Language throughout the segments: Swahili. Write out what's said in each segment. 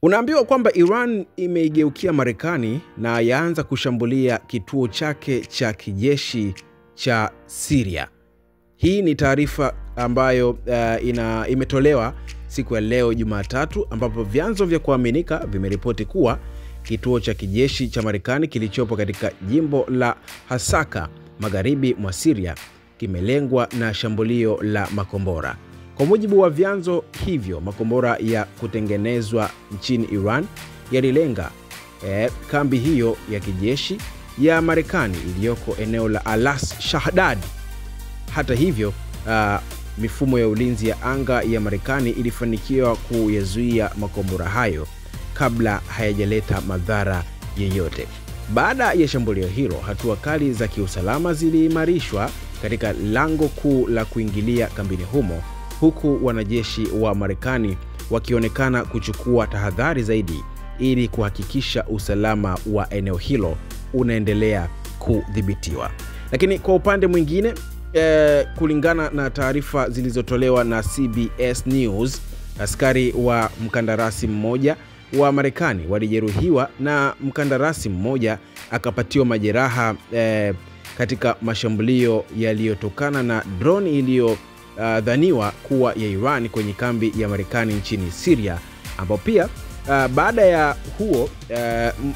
Unaambiwa kwamba Iran imeigeukia Marekani na yaanza kushambulia kituo chake cha kijeshi cha Syria. Hii ni taarifa ambayo imetolewa siku ya leo Jumatatu, ambapo vyanzo vya kuaminika vimeripoti kuwa kituo cha kijeshi cha Marekani kilichopo katika jimbo la Hasaka magharibi mwa Syria kimelengwa na shambulio la makombora. Kwa mujibu wa vyanzo hivyo, makombora ya kutengenezwa nchini Iran yalilenga kambi hiyo ya kijeshi ya Marekani iliyoko eneo la Al-Shahdad. Hata hivyo, mifumo ya ulinzi ya anga ya Marekani ilifanikiwa kuyazuia makombora hayo kabla hayajaleta madhara yoyote. Baada ya shambulio hilo, hatua kali za kiusalama ziliimarishwa katika lango kuu la kuingilia kambini humo, huku wanajeshi wa Marekani wakionekana kuchukua tahadhari zaidi ili kuhakikisha usalama wa eneo hilo unaendelea kudhibitiwa. Lakini kwa upande mwingine, kulingana na taarifa zilizotolewa na CBS News, askari wa mkandarasi mmoja wa Marekani walijeruhiwa na mkandarasi mmoja akapatiwa majeraha katika mashambulio yaliyotokana na drone iliyodhaniwa kuwa ya Iran kwenye kambi ya Marekani nchini Syria, ambapo pia baada ya huo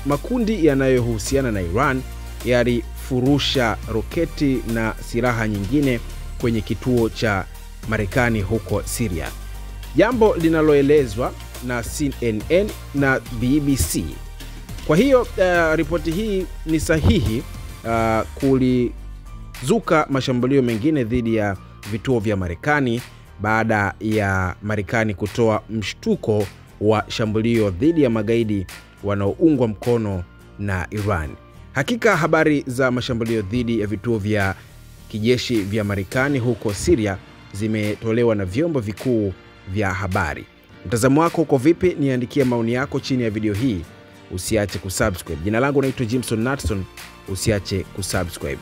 makundi yanayohusiana na Iran yalifurusha roketi na silaha nyingine kwenye kituo cha Marekani huko Syria, jambo linaloelezwa na CNN na BBC. Kwa hiyo ripoti hii ni sahihi. Kulizuka mashambulio mengine dhidi ya vituo vya Marekani baada ya Marekani kutoa mshtuko wa shambulio dhidi ya magaidi wanaoungwa mkono na Iran. Hakika habari za mashambulio dhidi ya vituo vya kijeshi vya Marekani huko Syria zimetolewa na vyombo vikuu vya habari. Mtazamo wako uko vipi? Niandikia maoni yako chini ya video hii. Usiache kusubscribe. Jina langu naitwa Jimson Natson. Usiache kusubscribe.